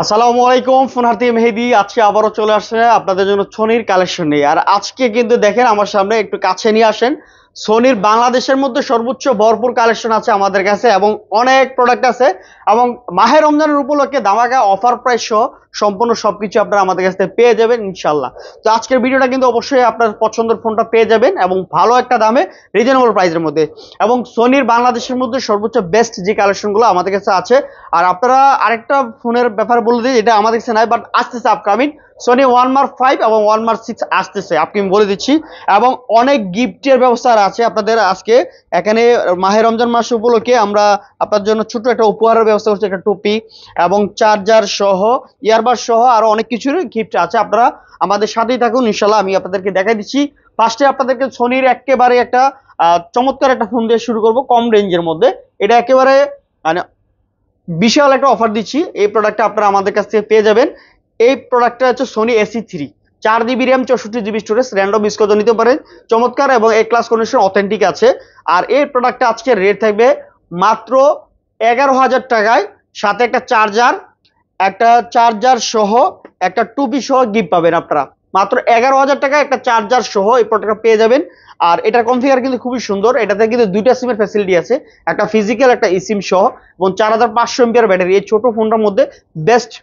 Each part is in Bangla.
আসসালামু আলাইকুম ফোনহার্তি মেহেদি আজকে আবারও চলে আসছে আপনাদের জন্য সোনির কালেকশন নিয়ে। আর আজকে কিন্তু দেখেন আমার সামনে একটু কাছে নিয়ে আসেন, সোনির বাংলাদেশের মধ্যে সর্বোচ্চ ভরপুর কালেকশন আছে আমাদের কাছে এবং অনেক প্রোডাক্ট আছে। এবং মাহে রমজানের উপলক্ষে ধামাকা অফার প্রাইস সহ সম্পূর্ণ সবকিছু আপনারা আমাদের কাছ থেকে পেয়ে যাবেন ইনশাল্লাহ। তো আজকের ভিডিওটা কিন্তু অবশ্যই আপনার পছন্দের ফোনটা পেয়ে যাবেন এবং ভালো একটা দামে, রিজনেবল প্রাইসের মধ্যে। এবং সোনির বাংলাদেশের মধ্যে সর্বোচ্চ বেস্ট যে কালেকশনগুলো আমাদের কাছে আছে। আর আপনারা আরেকটা ফোনের ব্যাপারে বলে দিই, এটা আমাদের কাছে নাই বাট আসতেছে আপকামিং। সোনি ওয়ান মার্ক 5 এবং ওয়ান মার্ক 6 আসতেছে, আপনি বলে দিচ্ছি। এবং অনেক গিফটের ব্যবস্থা আছে আপনাদের আজকে এখানে। মাহে রমজান মাস উপলক্ষে আমরা আপনার জন্য ছোট একটা উপহারের ব্যবস্থা করছি, একটা টুপি এবং চার্জার সহ, ইয়ারবাড সহ আরো অনেক কিছুর গিফট আছে। আপনারা আমাদের সাথেই থাকুন ইনশাল্লাহ, আমি আপনাদেরকে দেখাই দিচ্ছি। ফার্স্টে আপনাদেরকে সোনির একেবারে একটা চমৎকার একটা ফোন দিয়ে শুরু করব কম রেঞ্জের মধ্যে। এটা একেবারে মানে বিশাল একটা অফার দিচ্ছি, এই প্রোডাক্টটা আপনারা আমাদের কাছ থেকে পেয়ে যাবেন। এই প্রোডাক্টটা হচ্ছে Sony AC3, 4 GB RAM, 64 GB storage, random use করতে নিতে পারেন, চমৎকার এবং এ ক্লাস কন্ডিশন অথেন্টিক আছে। আর এই প্রোডাক্টটা আজকে রেট থাকবে মাত্র 11,000 টাকায়, সাথে একটা চার্জার সহ একটা টুপি সহ গিফট পাবেন আপনারা। মাত্র 11,000 টাকায় একটা চার্জার সহ এই প্রোডাক্টটা পেয়ে যাবেন। আর এটার কনফিগার কিন্তু খুবই সুন্দর, এটাতে কিন্তু দুইটা সিমের ফ্যাসিলিটি আছে, একটা ফিজিক্যাল একটা ইসিম সহ এবং 4500 mAh ব্যাটারি। এই ছোট ফোনটার মধ্যে বেস্ট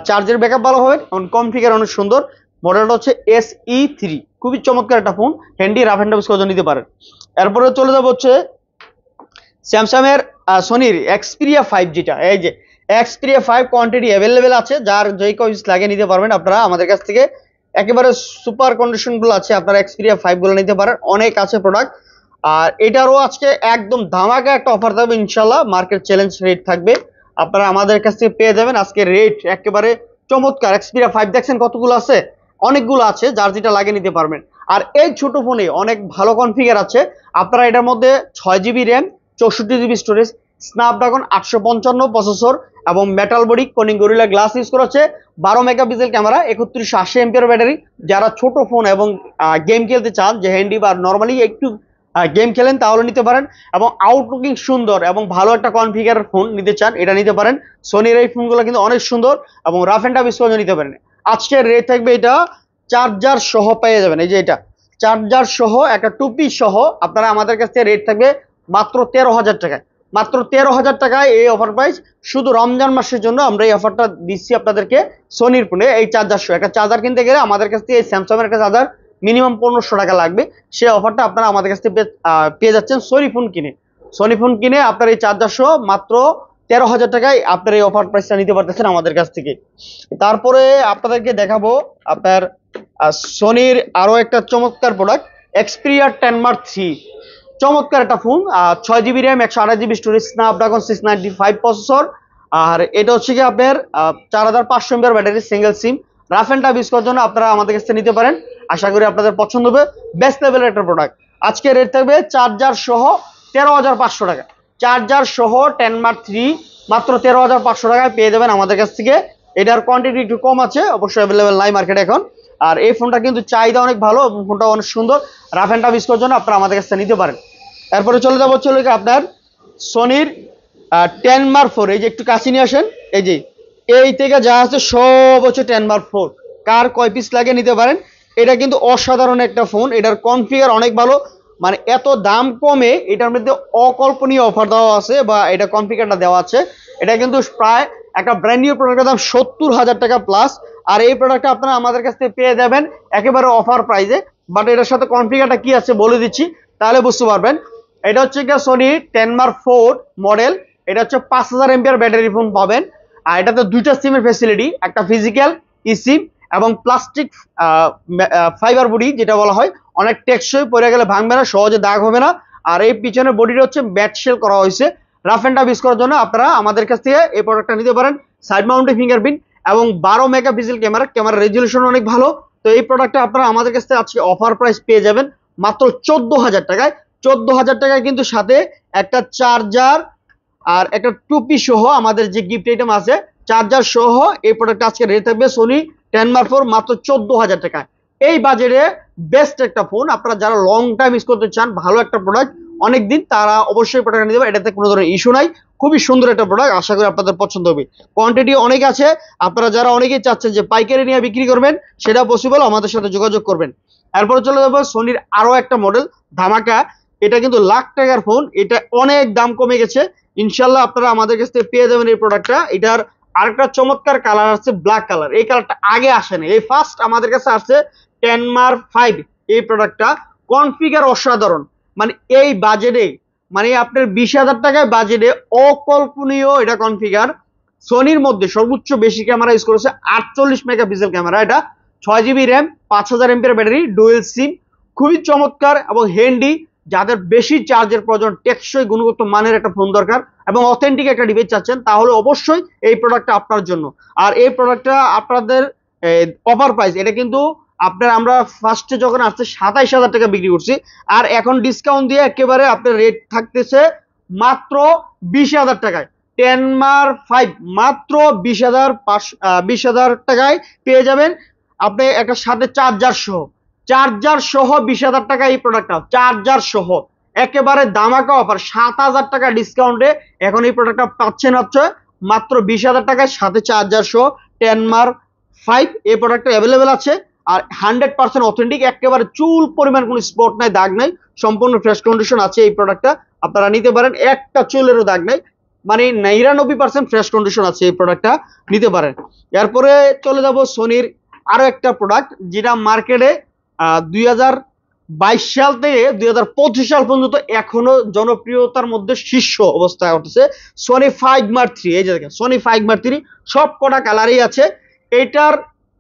চার্জের ব্যাকআপ ভালো হবে এবং কনফিগার অনেক সুন্দর। মডেলটা হচ্ছে SE3, খুবই চমৎকার একটা phone, handy rough hand use করে নিতে পারেন। এরপরে চলে যাবো হচ্ছে স্যামসাং এর সোনির এক্সপিরিয়া 5, যেটা এই যে এক্সপিরিয়া 5 কোয়ান্টিটি অ্যাভেলেবেল আছে, যার যেই কয়েস লাগিয়ে নিতে পারবেন আপনারা আমাদের কাছ থেকে। একেবারে সুপার কন্ডিশন গুলো আছে, আপনারা এক্সপিরিয়া 5 গুলো নিতে পারেন, অনেক আছে প্রোডাক্ট। আর এটারও আজকে একদম ধামাকা একটা অফার থাকবে ইনশাল্লাহ, মার্কেট চ্যালেঞ্জ রেট থাকবে, আপনারা আমাদের কাছ থেকে পেয়ে যাবেন আজকে রেট একেবারে চমৎকার। এক্সপিরিয়া 5 দেখছেন কতগুলো আছে, অনেকগুলো আছে, যার যেটা লাগিয়ে নিতে পারবেন। আর এই ছোট ফোনে অনেক ভালো কনফিগার আছে, আপনারা এটার মধ্যে 6 GB RAM, 64 GB storage, Snapdragon 855 processor এবং metal body Corning Gorilla glass use করেছে, 12 মেগাপিক্সেল ক্যামেরা, 3180 ব্যাটারি। যারা ছোট ফোন এবং গেম খেলতে চান, যে হ্যান্ডি বা নর্মালি একটু গেম খেলেন তাহলে নিতে পারেন, এবং আউটলুকিং সুন্দর এবং ভালো একটা কনফিগার ফোন নিতে চান, এটা নিতে পারেন। সোনির এই ফোনগুলো কিন্তু অনেক সুন্দর এবং রাফ এন্ড টাফ ইউজ করে নিতে পারেন। আজকের রেট থাকবে এটা চার্জার সহ পেয়ে যাবেন, এই যে এটা চার্জার সহ একটা টুপি সহ আপনারা আমাদের কাছ থেকে রেট থাকবে মাত্র 13,000 টাকায়। মাত্র 13,000 টাকায় এই অফার প্রাইস, শুধু রমজান মাসের জন্য আমরা এই অফারটা দিচ্ছি আপনাদেরকে। সোনির ফোনে এই চার্জার সহ একটা চার্জার কিনতে গেলে আমাদের কাছ থেকে এই স্যামসাং এর একটা চার্জার মিনিমাম 1500 টাকা লাগবে, সেই অফারটা আপনারা আমাদের কাছ থেকে পেয়ে যাচ্ছেন সোনি ফোন কিনে। সোনি ফোন কিনে আপনার এই চার্জার সহ মাত্র 13,000 টাকায় আপনার এই অফার প্রাইসটা নিতে পারতেছেন আমাদের কাছ থেকে। তারপরে আপনাদেরকে দেখাবো আপনার সোনির আরো একটা চমৎকার প্রোডাক্ট, এক্সপিরিয়া 10 মার্ক 3, চমৎকার একটা phone. 6 GB RAM, 128 GB storage, Snapdragon 695 processor. আর এটা হচ্ছে কি আপনার 4500 mAh battery, single SIM, rough and tough use করার জন্য আপনারা আমাদের কাছে নিতে পারেন। আশা করি আপনাদের পছন্দ হবে, বেস্ট লেভেলের একটা প্রোডাক্ট। আজকে রেট থাকবে চার্জার সহ 13,500 টাকা। চার্জার সহ 10 মার্ক 3 মাত্র 13,500 টাকায় পেয়ে যাবেন আমাদের কাছ থেকে। এটার কোয়ান্টিটি একটু কম আছে, অবশ্যই অ্যাভেলেবেল নাই মার্কেটে এখন। আর এই ফোনটা কিন্তু চাহিদা অনেক ভালো এবং ফোনটা অনেক সুন্দর, রাফ এন্ড টাফ ইউজ করার জন্য আপনারা আমাদের কাছে নিতে পারেন। এরপরে চলে যাবো আপনার সোনির 10 মার্ক 4, এই যে একটু কাছে নিয়ে আসেন, এই যে এই থেকে যা আছে সব হচ্ছে 10 মার্ক 4, কার কয় পিস লাগে নিতে পারেন। এটা কিন্তু অসাধারণ একটা ফোন, এটার কনফিগার অনেক ভালো, মানে এত দাম কমে এটার মধ্যে অকল্পনীয় অফার দেওয়া আছে বা এটা কনফিগারটা দেওয়া আছে। এটা কিন্তু প্রায় একটা ব্র্যান্ড নিউ প্রোডাক্টের দাম 70,000 টাকা প্লাস। আর এই প্রোডাক্টটা আপনারা আমাদের কাছ থেকে পেয়ে যাবেন একেবারে অফার প্রাইসে। বাট এটার সাথে কনফিগারটা কি আছে বলে দিচ্ছি, তাহলে বুঝতে পারবেন। এটা হচ্ছে কি সোনি 10 মার্ক 4 মডেল, এটা হচ্ছে 5000 mAh ব্যাটারি ফোন পাবেন। আর এটাতে দুইটা সিমের ফ্যাসিলিটি, একটা ফিজিক্যাল ইসিম এবং প্লাস্টিক ফাইবার বডি, যেটা বলা হয় অনেক টেকসই, পরে গেলে ভাঙবে না, সহজে দাগ হবে না। আর এই পিছনের বডিটা হচ্ছে ম্যাট শেল করা হয়েছে, রাফ এন্ড টাফ ইউজ করার জন্য আপনারা আমাদের কাছ থেকে এই প্রোডাক্টটা নিতে পারেন। সাইড মাউন্টেড ফিঙ্গারপ্রিন্ট এবং 12 মেগাপিক্সেল ক্যামেরা, ক্যামেরা রেজলিউশন অনেক ভালো। তো এই প্রোডাক্টটা আপনারা আমাদের কাছ থেকে আজকে অফার প্রাইস পেয়ে যাবেন মাত্র 14,000 টাকায়। 14,000 টাকায় কিন্তু সাথে একটা চার্জার আর একটা টুপি সহ আমাদের যে গিফট আইটেম আছে, চার্জার সহ এই প্রোডাক্ট আজকে রেট থাকবে সোনি 10 মার্ক 4 মাত্র 14,000 টাকায়। এই বাজেটে বেস্ট একটা ফোন, আপনারা যারা লং টাইম ইউজ করতে চান, ভালো একটা প্রোডাক্ট অনেকদিন, তারা অবশ্যই প্রোডাক্ট নিতে পারেন, এটাতে কোনো ধরনের ইস্যু নাই। খুবই সুন্দর একটা প্রোডাক্ট, আশা করি আপনাদের পছন্দ হবে। কোয়ান্টিটি অনেক আছে, আপনারা যারা অনেকেই চাচ্ছেন যে পাইকারি নিয়ে বিক্রি করবেন সেটা পসিবল, আমাদের সাথে যোগাযোগ করবেন। এরপরে চলে যাবো সোনির আরো একটা মডেল ধামাকা। এটা কিন্তু লাখ টাকার ফোন, এটা অনেক দাম কমে গেছে, ইনশাল্লাহ আপনারা আমাদের কাছ থেকে পেয়ে যাবেন এই প্রোডাক্টটা। এটার আরেকটা চমৎকার কালার আছে ব্ল্যাক কালার, এই কালারটা আগে আসেনি, এই ফার্স্ট আমাদের কাছে আসছে টেনমার 5 এই প্রোডাক্টটা। কনফিগার অসাধারণ, মানে এই বাজেটে, মানে আপনার 20,000 টাকায় বাজেটে অকল্পনীয় এটা কনফিগার। সোনির মধ্যে সর্বোচ্চ বেশি ক্যামেরা ইউজ করেছে 48 মেগাপিক্সেল ক্যামেরা, এটা 6 জিবি র্যাম, 5000 এমপিআর ব্যাটারি, ডুয়েল সিম, খুবই চমৎকার এবং হ্যান্ডি। যাদের বেশি চার্জের প্রয়োজন, টেকসই গুণগত মানের একটা ফোন দরকার এবং অথেন্টিক একটা ডিভাইস চাচ্ছেন, তাহলে অবশ্যই এই প্রোডাক্টটা আপনার জন্য। আর এই প্রোডাক্টটা আপনাদের অফার প্রাইস, এটা কিন্তু আপনার আমরা ফার্স্টে যখন আসছে 27,000 টাকা বিক্রি করছি, আর এখন ডিসকাউন্ট দিয়ে একেবারে আপনার রেট থাকতেছে মাত্র 20,000 টাকায়। টেনমার 5 মাত্র 20,000 টাকায় পেয়ে যাবেন আপনি, একটা সাথে চার্জার সহ 20,000 টাকা এই প্রোডাক্টটা, চার্জার সহ একেবারে দামাকা অফার। 7,000 টাকা ডিসকাউন্টে এখন এই প্রোডাক্টটা পাচ্ছেন হচ্ছে মাত্র 20,000 টাকায়, সাথে চার্জার সহ টেনমার 5 এই প্রোডাক্টটা অ্যাভেলেবেল আছে। আর 100% অথেন্টিক, একেবারে চুল পরিমাণ কোনো স্পট নাই, দাগ নাই, সম্পূর্ণ ফ্রেশ কন্ডিশন আছে এই প্রোডাক্টটা, আপনারা নিতে পারেন, একটা চুলেরও দাগ নাই, মানে 99% ফ্রেশ কন্ডিশন আছে এই প্রোডাক্টটা, নিতে পারেন। এরপরে চলে যাব সোনির আরো একটা প্রোডাক্ট, যেটা মার্কেটে 2022 সাল থেকে 2025 সাল পর্যন্ত এখনো জনপ্রিয়তার মধ্যে শীর্ষ অবস্থায় উঠেছে, সোনি ফাইগমার 3। এই যে দেখেন সোনি ফাইগমার 3, সব কটা কালারই আছে। এটার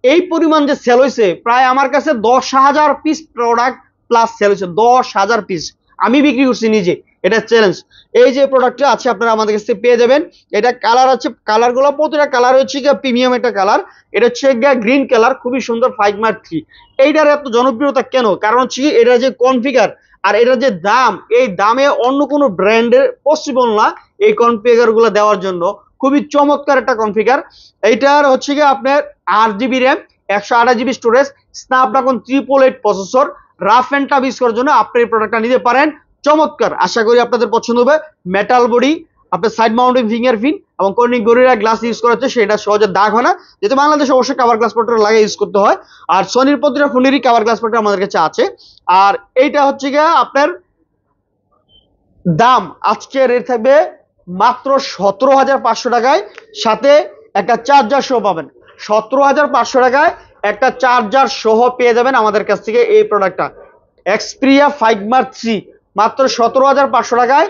এই পরিমাণ যে সেল হয়েছে, প্রায় আমার কাছে 10,000 পিস প্রোডাক্ট প্লাস সেল হয়েছে, 10,000 পিস আমি বিক্রি করছি নিজে, এটা চ্যালেঞ্জ। এই যে প্রোডাক্টটা আছে আপনারা আমাদের কাছে পেয়ে যাবেন। এটা কালার আছে, কালার গুলো প্রতিটা কালার হচ্ছে গিয়ে প্রিমিয়াম একটা কালার, এটা হচ্ছে গিয়ে গ্রিন কালার, খুবই সুন্দর ফাইগমার 3। এইটার এত জনপ্রিয়তা কেন? কারণ হচ্ছে এটা যে কনফিগার আর এটা যে দাম, এই দামে অন্য কোনো ব্র্যান্ডের পসিবল না এই কনফিগার গুলো দেওয়ার জন্য। খুবই চমৎকার একটা কনফিগার। এইটার হচ্ছে গিয়ে আপনার 8 GB RAM, 128 GB storage, Snapdragon 888 processor, rough and tough use করার জন্য আপনি এই প্রোডাক্টটা নিতে পারেন। চমৎকার, আশা করি আপনাদের পছন্দ হবে। মেটাল বডি, আপনার সাইড মাউন্টিং ফিঙ্গারপ্রিন্ট এবং কর্নিং গরিলা গ্লাস ইউজ করা হচ্ছে, সেটা সহজে দাগ হয় না, যেহেতু বাংলাদেশে অবশ্যই কাভার গ্লাস প্রোটেক্টর লাগে ইউজ করতে হয়। আর সনির প্রতিটা ফোনেরই কাভার গ্লাস প্রোটেক্টর আমাদের কাছে আছে। আর এইটা হচ্ছে গিয়ে আপনার দাম আজকে রেট থাকবে মাত্র 17,500 টাকায়, সাথে একটা চার্জার সহ পাবেন। 17,500 টাকায় একটা চার্জার সহ পেয়ে যাবেন আমাদের কাছ থেকে এই প্রোডাক্টটা, এক্সপ্রিয়া ফাইগমার 3, মাত্র 17,500 টাকায়,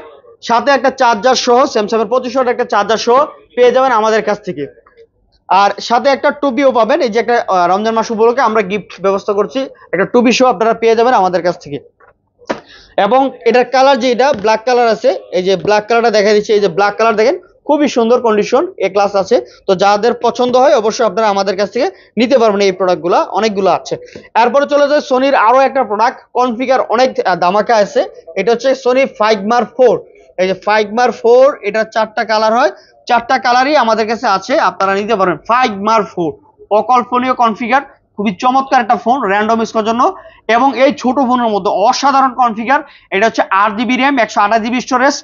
সাথে একটা চার্জার সহ, স্যামসাং এর 2500 একটা চার্জার সহ পেয়ে যাবেন আমাদের কাছ থেকে। আর সাথে একটা টুপিও পাবেন, এই যে একটা রমজান মাস উপলক্ষে আমরা গিফট ব্যবস্থা করছি, একটা টুপি সহ আপনারা পেয়ে যাবেন আমাদের কাছ থেকে। এবং এটার কালার যে এটা ব্ল্যাক কালার আছে, এই যে ব্ল্যাক কালারটা দেখা দিচ্ছে, এই যে ব্ল্যাক কালার দেখেন, খুবই সুন্দর কন্ডিশন, এ ক্লাস আছে। তো যাদের পছন্দ হয় অবশ্যই আপনারা আমাদের কাছ থেকে নিতে পারবেন, এই প্রোডাক্টগুলো অনেকগুলো আছে। এরপরে চলে যায় সোনির আরো একটা প্রোডাক্ট, কনফিগার অনেক ধামাকা আছে, এটা হচ্ছে সোনি ফাইগমার 4। এই যে ফাইগমার 4, এটা 4টা কালার হয়, 4টা কালারই আমাদের কাছে আছে, আপনারা নিতে পারেন। ফাইগমার 4 অকল্পনীয় কনফিগার, খুবই চমৎকার একটা ফোন র্যান্ডম ইউজ করার জন্য, এবং এই ছোট ফোনের মধ্যে অসাধারণ কনফিগার। এটা হচ্ছে 8 জিবি র্যাম, 128 জিবি স্টোরেজ,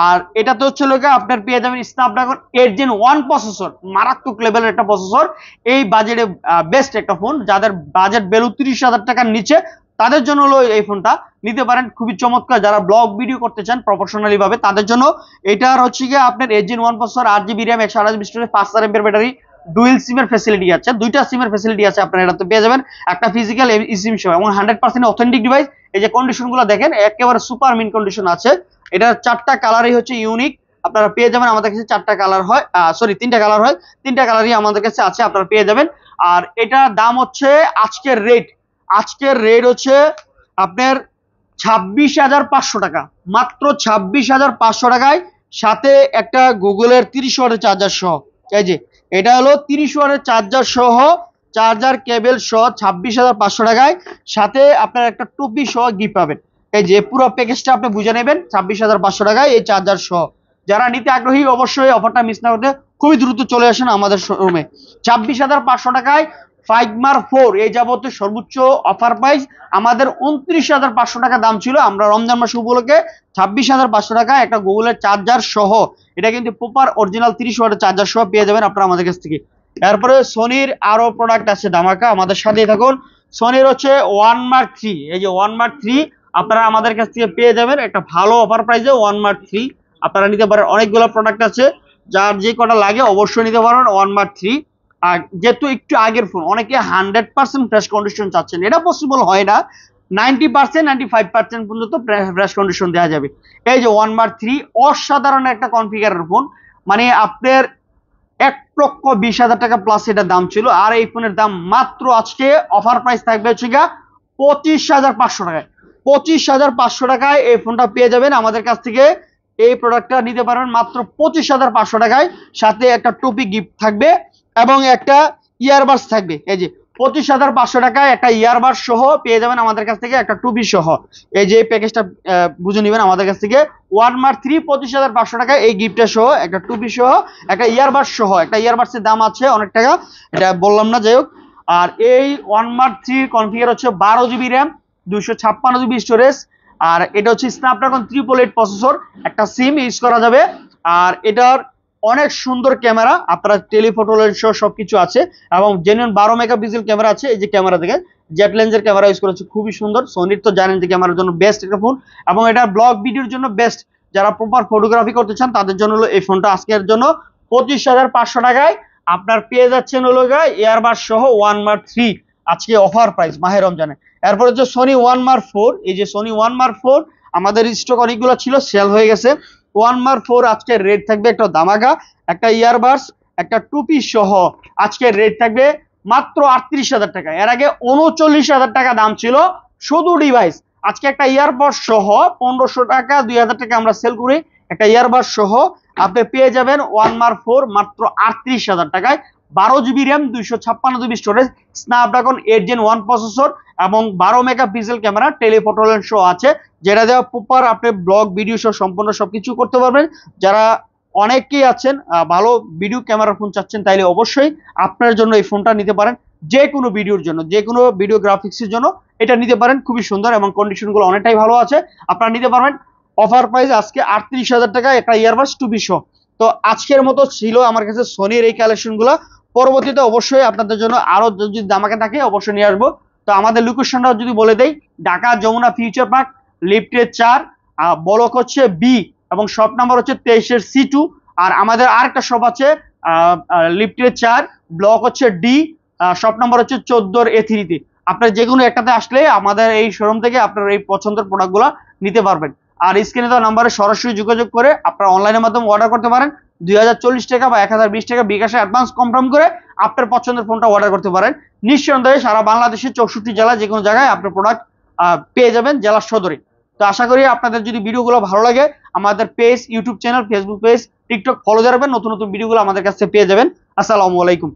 আর এটাতে হচ্ছে লোকে আপনার পেয়ে যাবেন স্ন্যাপড্রাগন 8 Gen 1 প্রসেসর, মারাত্মক লেভেলের একটা প্রসেসর। এই বাজেটে বেস্ট একটা ফোন, যাদের বাজেট ভ্যালু 30,000 টাকার নিচে, তাদের জন্য হলো এই ফোনটা নিতে পারেন, খুবই চমৎকার। যারা ব্লগ ভিডিও করতে চান প্রফেশনালি ভাবে, তাদের জন্য এটার হচ্ছে গিয়ে আপনার 8 Gen 1 processor, 8 GB RAM, 128 GB storage, 5000 এমপিআর ব্যাটারি, ডুয়েল সিমের ফ্যাসিলিটি আছে, দুইটা সিমের ফ্যাসিলিটি আছে, আপনারা এটাতে পেয়ে যাবেন, একটা ফিজিক্যাল সিম সহ, এবং 100% অথেন্টিক ডিভাইস। এই যে কন্ডিশন গুলো দেখেন, একেবারে সুপার মিন কন্ডিশন আছে। এটার 4টা কালারই হচ্ছে ইউনিক, আপনারা পেয়ে যাবেন আমাদের কাছে। 4টা কালার হয়, সরি 3টা কালার হয়, 3টা কালারই আমাদের কাছে আছে, আপনারা পেয়ে যাবেন। আর এটার দাম হচ্ছে আজকের রেট হচ্ছে আপনার 26,500 টাকা, মাত্র 26,500 টাকায়, সাথে একটা গুগলের 30 ওয়াটের চার্জার সহ। এই যে এটা হলো 30 ওয়াটের চার্জার সহ, চার্জার কেবল সহ 26,500 টাকায়, সাথে আপনার একটা টুপি সহ গিফট পাবেন। এই যে পুরো প্যাকেজটা আপনি বুঝে নেবেন 26,500 টাকায় এই চার্জার সহ। যারা নিতে আগ্রহী অবশ্যই অফারটা মিস না করতে খুবই দ্রুত চলে আসেন আমাদের শোরুমে। 26,500 টাকায় ফাইগমার 4 এই যাবতীয় সর্বোচ্চ অফার প্রাইস আমাদের 29,500 টাকা দাম ছিল। আমরা রমজান মাস উপলক্ষে 26,500 টাকা একটা গুগলের চার্জার সহ, এটা কিন্তু প্রপার অরিজিনাল 30 ওয়াটের চার্জার সহ পেয়ে যাবেন আপনারা আমাদের কাছ থেকে। এরপরে সোনির আরো প্রোডাক্ট আছে ধামাকা, আমাদের সাথেই থাকুন। সোনির হচ্ছে ওয়ান মার্ক 3, এই যে ওয়ান মার্ক 3 আপনারা আমাদের কাছ থেকে পেয়ে যাবেন একটা ভালো অফার প্রাইসে। ওয়ান মার্ক 3 আপনারা নিতে পারেন, অনেকগুলো প্রোডাক্ট আছে, যার যে কটা লাগে অবশ্যই নিতে পারেন ওয়ান মার্ক 3। আর যেহেতু একটু আগের ফোন, অনেকে 100% ফ্রেশ কন্ডিশন চাচ্ছেন, এটা পসিবল হয় না, 90% 95% পর্যন্ত ফ্রেশ কন্ডিশন দেওয়া যাবে। এই যে ওয়ান মার্ক 3 অসাধারণ একটা কনফিগারের ফোন, মানে আপনার 1,20,000 টাকা প্লাস এটা দাম ছিল, আর এই ফোনের দাম মাত্র আজকে অফার প্রাইস থাকবে হচ্ছে 25,500 টাকায়। 25,500 টাকায় এই ফোনটা পেয়ে যাবেন আমাদের কাছ থেকে। এই প্রোডাক্টটা নিতে পারবেন মাত্র 25,500 টাকায়, সাথে একটা টুপি গিফট থাকবে এবং একটা ইয়ারবাডস থাকবে। এই যে 25,500 টাকায় একটা ইয়ারবাডস সহ পেয়ে যাবেন আমাদের কাছ থেকে, একটা টুপি সহ। এই যে প্যাকেজটা বুঝে নেবেন আমাদের কাছ থেকে। ওয়ান মার্ক 3 25,500 টাকায় এই গিফটটা সহ, একটা টুপি সহ, একটা ইয়ারবাডস সহ। একটা ইয়ারবাডস এর দাম আছে অনেক টাকা, এটা বললাম না, যাই হোক। আর এই ওয়ান মার্ক 3 কনফিগার হচ্ছে 12 GB র্যাম, 256 GB স্টোরেজ, আর এটা হচ্ছে স্ন্যাপড্রাগন 888 প্রসেসর, একটা সিম ইউজ করা যাবে। আর এটার অনেক সুন্দর ক্যামেরা, আপনারা টেলিফটো লেন্স সহ সবকিছু আছে, এবং জেনুইন 12 মেগাপিক্সেল ক্যামেরা আছে। এই যে ক্যামেরা দেখেন, জেট লেন্সের ক্যামেরা ইউজ করেছে, খুবই সুন্দর। সোনির তো জানেন যে ক্যামেরার জন্য বেস্ট একটা ফোন, এবং এটা ব্লগ ভিডিওর জন্য বেস্ট। যারা প্রপার ফটোগ্রাফি করতে চান তাদের জন্য হলো এই ফোনটা আজকের জন্য 25,500 টাকায় আপনার পেয়ে যাচ্ছেন হলো ইয়ারবাড সহ ওয়ান মার্ক 3 আজকে অফার প্রাইস মাহে রমজানে। এরপর হচ্ছে সোনি ওয়ান মার্ক 4, এই যে সোনি ওয়ান মার্ক 4 আমাদের স্টক অনেকগুলো ছিল, সেল হয়ে গেছে। ওয়ান মার্ক 4 আজকে রেট থাকবে একটা ধামাকা, একটা ইয়ারবাডস, একটা টুপি সহ আজকে রেট থাকবে মাত্র 38,000 টাকা। এর আগে 39,000 টাকা দাম ছিল শুধু ডিভাইস। আজকে একটা ইয়ারবাড সহ 1,500 টাকা 2,000 টাকা আমরা সেল করি, একটা ইয়ারবাড সহ আপনি পেয়ে যাবেন ওয়ান মার্ক 4 মাত্র 38,000 টাকায়। 12 GB RAM, 256 GB storage, Snapdragon 8 Gen 1 processor, এবং 12 মেগাপিক্সেল ক্যামেরা, টেলিফটো লেন্স সহ আছে, যেটা দেওয়া প্রপার আপনি ব্লগ ভিডিও সহ সম্পূর্ণ সবকিছু করতে পারবেন। যারা অনেকেই আছেন ভালো ভিডিও ক্যামেরা ফোন চাচ্ছেন, তাইলে অবশ্যই আপনার জন্য এই ফোনটা নিতে পারেন। যে কোনো ভিডিওর জন্য, যে কোনো ভিডিও গ্রাফিক্সের জন্য এটা নিতে পারেন, খুবই সুন্দর এবং কন্ডিশনগুলো অনেকটাই ভালো আছে, আপনারা নিতে পারবেন। অফার প্রাইস আজকে 38,000 টাকা, একটা ইয়ারবাডস টুপি সহ। তো আজকের মতো ছিল আমার কাছে সোনির এই কালেকশনগুলো। পরবর্তীতে অবশ্যই আপনাদের জন্য আরো যদি দামাকে থাকে অবশ্যই নিয়ে আসবো। তো আমাদের লোকেশনটা যদি বলে দেই, ঢাকা যমুনা ফিউচার পার্ক, লিফটের 4, ব্লক হচ্ছে বি, এবং শপ নাম্বার হচ্ছে 23 C2। আর আমাদের আরেকটা শপ আছে লিফটের 4, ব্লক হচ্ছে ডি, শপ নাম্বার হচ্ছে 14 A3-তে। আপনার যে কোনো একটাতে আসলে আমাদের এই শোরুম থেকে আপনার এই পছন্দের প্রোডাক্টগুলো নিতে পারবেন। আর স্ক্রিনে দেওয়া নাম্বারে সরাসরি যোগাযোগ করে আপনারা অনলাইনের মাধ্যমে অর্ডার করতে পারেন। 2,040 টাকা বা 1,020 টাকা বিকাশে অ্যাডভান্স কনফার্ম করে আপনার পছন্দের ফোনটা অর্ডার করতে পারেন। নিঃসন্দেহে সারা বাংলাদেশের 64 জেলা যে কোনো জায়গায় আপনার প্রোডাক্ট পেয়ে যাবেন জেলার সদরে। তো আশা করি আপনাদের যদি ভিডিওগুলো ভালো লাগে, আমাদের page, YouTube channel, Facebook page, TikTok follow দিয়ে রাখবেন, নতুন নতুন ভিডিওগুলো আমাদের কাছে পেয়ে যাবেন। আসসালামু আলাইকুম।